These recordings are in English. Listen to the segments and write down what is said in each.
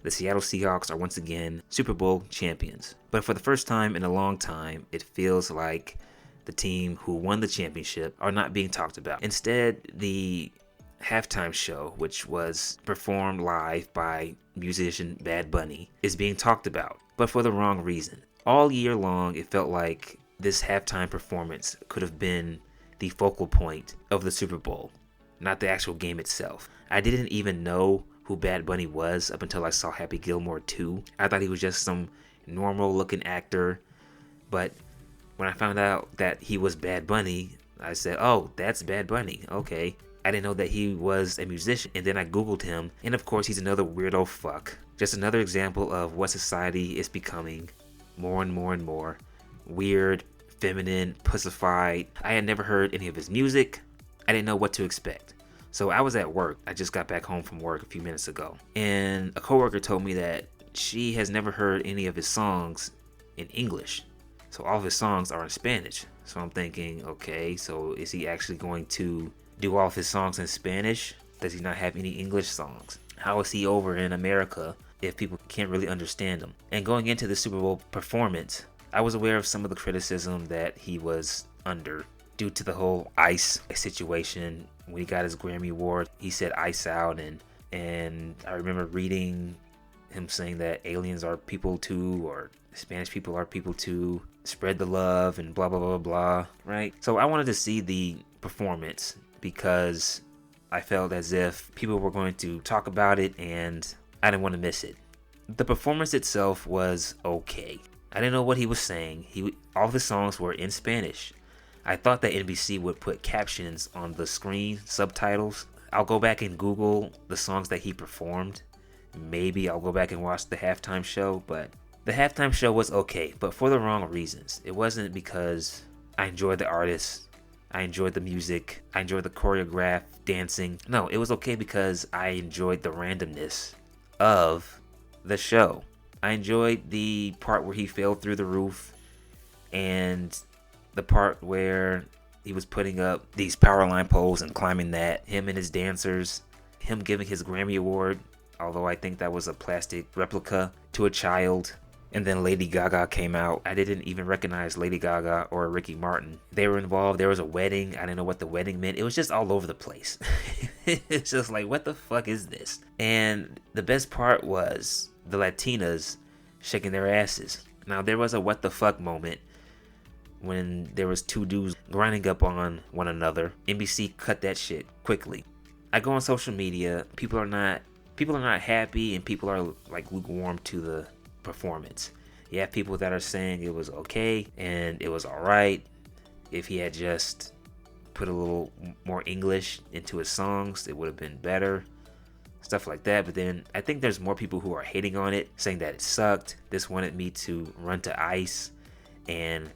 The Seattle Seahawks are once again Super Bowl champions. But for the first time in a long time, it feels like the team who won the championship are not being talked about. Instead, the halftime show, which was performed live by musician Bad Bunny, is being talked about, but for the wrong reason. All year long, it felt like this halftime performance could have been the focal point of the Super Bowl, not the actual game itself. I didn't even know who Bad Bunny was up until I saw Happy Gilmore 2. I thought he was just some normal looking actor, but when I found out that he was Bad Bunny, I said, oh, that's Bad Bunny, okay. I didn't know that he was a musician, and then I googled him, and of course he's another weirdo fuck. Just another example of what society is becoming more and more and more. Weird, feminine, pussified. I had never heard any of his music. I didn't know what to expect. So I was at work. I just got back home from work a few minutes ago, and a coworker told me that she has never heard any of his songs in English. So all of his songs are in Spanish. So I'm thinking, okay, so is he actually going to do all of his songs in Spanish? Does he not have any English songs? How is he over in America if people can't really understand him? And going into the Super Bowl performance, I was aware of some of the criticism that he was under due to the whole ICE situation. When he got his Grammy Award, he said ICE out, and I remember reading him saying that aliens are people too, or Spanish people are people too, spread the love, and blah blah blah blah, right? So I wanted to see the performance because I felt as if people were going to talk about it and I didn't want to miss it. The performance itself was okay. I didn't know what he was saying. All of the songs were in Spanish. I thought that NBC would put captions on the screen, subtitles. I'll go back and Google the songs that he performed. Maybe I'll go back and watch the halftime show, but the halftime show was okay, but for the wrong reasons. It wasn't because I enjoyed the artist, I enjoyed the music, I enjoyed the choreographed dancing. No, it was okay because I enjoyed the randomness of the show. I enjoyed the part where he fell through the roof and the part where he was putting up these power line poles and climbing that. Him and his dancers, him giving his Grammy Award, although I think that was a plastic replica, to a child. And then Lady Gaga came out. I didn't even recognize Lady Gaga or Ricky Martin. They were involved. There was a wedding. I didn't know what the wedding meant. It was just all over the place. It's just like, what the fuck is this? And the best part was the Latinas shaking their asses. Now, there was a what the fuck moment when there was two dudes grinding up on one another. NBC cut that shit quickly. I go on social media. People are not happy, and people are like lukewarm to the performance. You have people that are saying it was okay and it was alright. If he had just put a little more English into his songs, it would have been better. Stuff like that. But then I think there's more people who are hating on it, saying that it sucked. This wanted me to run to ICE, and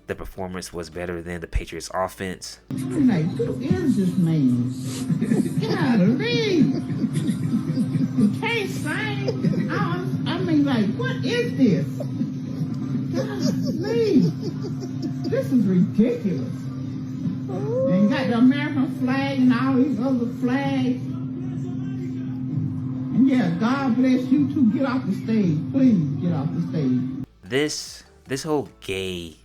the performance was better than the Patriots offense. I'm like, who is this man? Golly. He can't sing. I mean, like, what is this? Golly. This is ridiculous. And got the American flag and all these other flags. And yeah, God bless you too. Get off the stage. Please get off the stage. This whole gay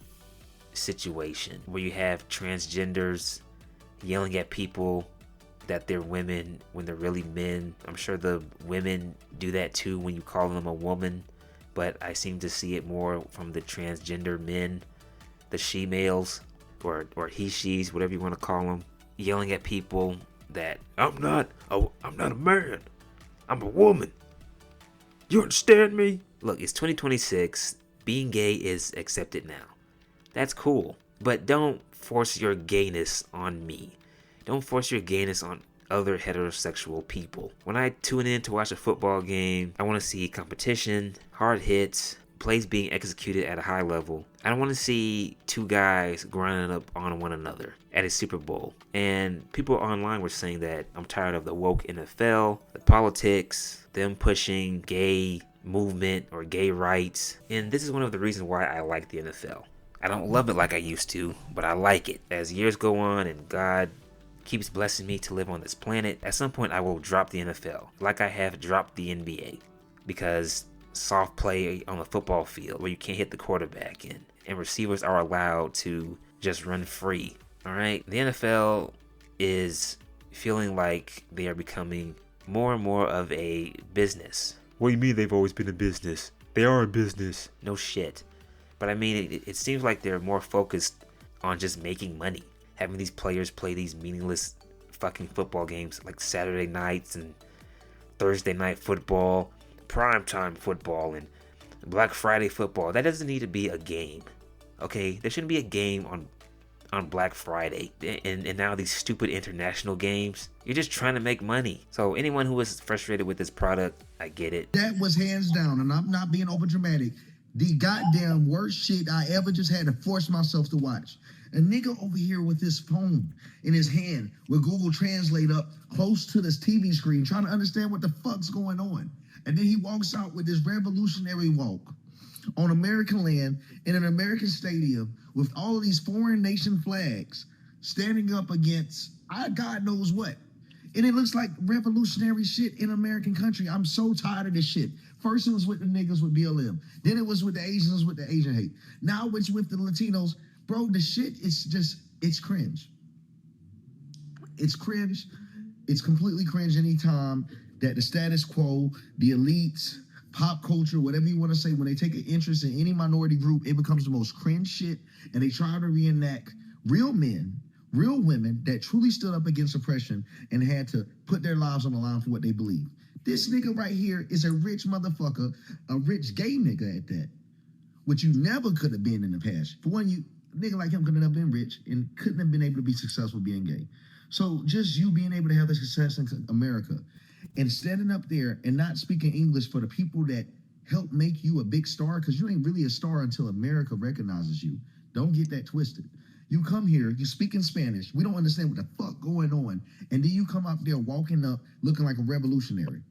situation where you have transgenders yelling at people that they're women when they're really men. I'm sure the women do that too when you call them a woman, but I seem to see it more from the transgender men, the she-males or he-she's, whatever you want to call them, yelling at people that I'm not a man, I'm a woman. You understand me? Look, it's 2026. Being gay is accepted now. That's cool, but don't force your gayness on me. Don't force your gayness on other heterosexual people. When I tune in to watch a football game, I want to see competition, hard hits, plays being executed at a high level. I don't want to see two guys grinding up on one another at a Super Bowl. And people online were saying that I'm tired of the woke NFL, the politics, them pushing gay movement or gay rights. And this is one of the reasons why I like the NFL. I don't love it like I used to, but I like it. As years go on and God keeps blessing me to live on this planet, at some point I will drop the NFL, like I have dropped the NBA. because soft play on the football field where you can't hit the quarterback and receivers are allowed to just run free. All right, the NFL is feeling like they are becoming more and more of a business. What do you mean they've always been a business? They are a business. No shit. But I mean, it seems like they're more focused on just making money. Having these players play these meaningless fucking football games like Saturday nights and Thursday night football, primetime football, and Black Friday football. That doesn't need to be a game. Okay? There shouldn't be a game on Black Friday. And now these stupid international games. You're just trying to make money. So anyone who is frustrated with this product, I get it. That was hands down, and I'm not being over dramatic, the goddamn worst shit I ever just had to force myself to watch. A nigga over here with his phone in his hand with Google Translate up close to this TV screen trying to understand what the fuck's going on. And then he walks out with this revolutionary walk on American land in an American stadium with all of these foreign nation flags standing up against God knows what. And it looks like revolutionary shit in American country. I'm so tired of this shit. First it was with the niggas with BLM. Then it was with the Asians with the Asian hate. Now it's with the Latinos. Bro, the shit is just, it's cringe. It's cringe. It's completely cringe anytime that the status quo, the elites, pop culture, whatever you want to say, when they take an interest in any minority group, it becomes the most cringe shit. And they try to reenact real men, real women that truly stood up against oppression and had to put their lives on the line for what they believe. This nigga right here is a rich motherfucker, a rich gay nigga at that, which you never could have been in the past. For one, a nigga like him couldn't have been rich and couldn't have been able to be successful being gay. So just you being able to have the success in America and standing up there and not speaking English for the people that help make you a big star, because you ain't really a star until America recognizes you. Don't get that twisted. You come here, you speak in Spanish, we don't understand what the fuck going on, and then you come out there walking up looking like a revolutionary.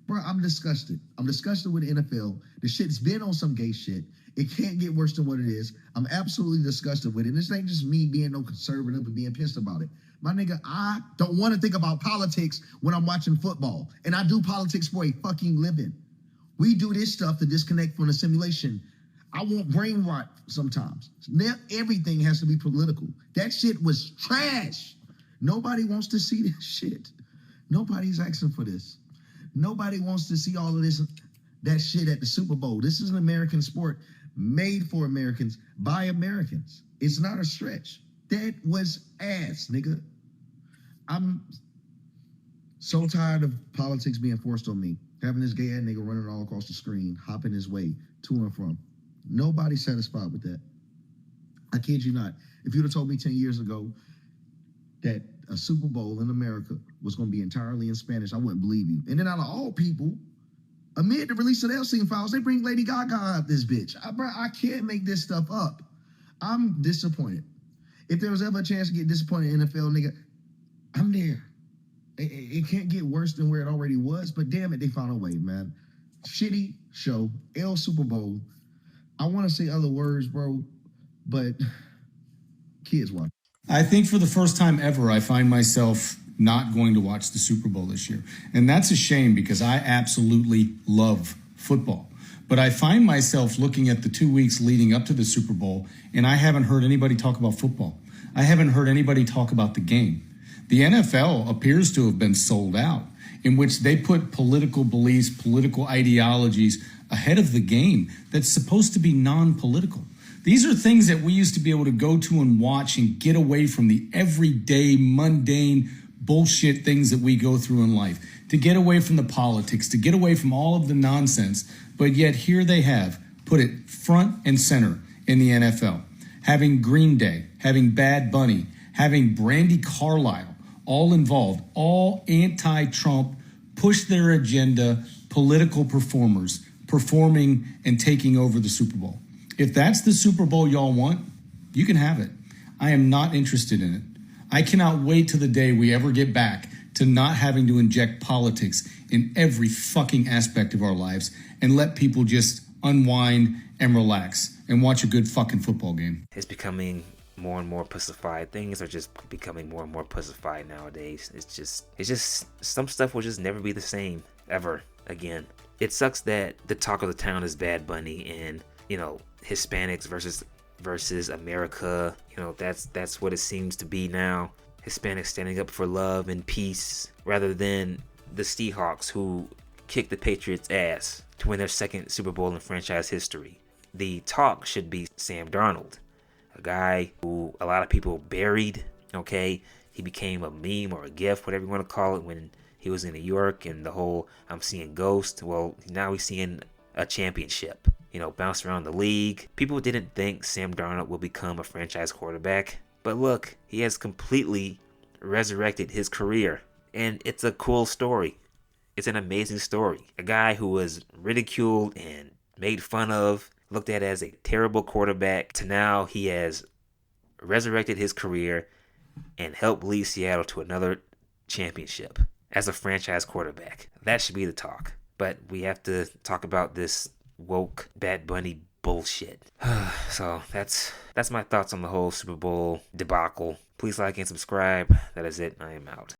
Bro, I'm disgusted. I'm disgusted with the NFL. The shit's been on some gay shit. It can't get worse than what it is. I'm absolutely disgusted with it. And this ain't just me being no conservative and being pissed about it. My nigga, I don't want to think about politics when I'm watching football. And I do politics for a fucking living. We do this stuff to disconnect from the simulation. I want brain rot sometimes. Now everything has to be political. That shit was trash. Nobody wants to see this shit. Nobody's asking for this. Nobody wants to see all of this, that shit at the Super Bowl. This is an American sport made for Americans by Americans. It's not a stretch. That was ass, nigga. I'm so tired of politics being forced on me. Having this gay ass nigga running all across the screen, hopping his way to and from. Nobody's satisfied with that. I kid you not. If you'd have told me 10 years ago that a Super Bowl in America was going to be entirely in Spanish, I wouldn't believe you. And then out of all people, amid the release of the Epstein files, they bring Lady Gaga out this bitch. I can't make this stuff up. I'm disappointed. If there was ever a chance to get disappointed in the NFL, nigga, I'm there. It can't get worse than where it already was, but damn it, they found a way, man. Shitty show, El Super Bowl. I want to say other words, bro, but kids watch. I think for the first time ever, I find myself not going to watch the Super Bowl this year. And that's a shame because I absolutely love football. But I find myself looking at the 2 weeks leading up to the Super Bowl, and I haven't heard anybody talk about football. I haven't heard anybody talk about the game. The NFL appears to have been sold out, in which they put political beliefs, political ideologies ahead of the game that's supposed to be non-political. These are things that we used to be able to go to and watch and get away from the everyday, mundane bullshit things that we go through in life, to get away from the politics, to get away from all of the nonsense. But yet here they have put it front and center in the NFL. Having Green Day, having Bad Bunny, having Brandy Carlisle, all involved, all anti-Trump, push their agenda, political performers, performing and taking over the Super Bowl. If that's the Super Bowl y'all want, you can have it. I am not interested in it. I cannot wait till the day we ever get back to not having to inject politics in every fucking aspect of our lives and let people just unwind and relax and watch a good fucking football game. It's becoming more and more pussified. Things are just becoming more and more pussified nowadays. It's just some stuff will just never be the same ever again. It sucks that the talk of the town is Bad Bunny and, Hispanics versus America. That's what it seems to be now. Hispanics standing up for love and peace rather than the Seahawks, who kicked the Patriots' ass to win their second Super Bowl in franchise history. The talk should be Sam Darnold, a guy who a lot of people buried. Okay, he became a meme or a gif, whatever you want to call it, when he was in New York and the whole "I'm seeing ghosts." Well, now he's seeing a championship. Bounced around the league. People didn't think Sam Darnold would become a franchise quarterback, but look, he has completely resurrected his career, and it's a cool story. It's an amazing story. A guy who was ridiculed and made fun of, looked at as a terrible quarterback, to now he has resurrected his career and helped lead Seattle to another championship as a franchise quarterback. That should be the talk. But we have to talk about this woke Bad Bunny bullshit. So that's my thoughts on the whole Super Bowl debacle. Please like and subscribe. That is it. I am out.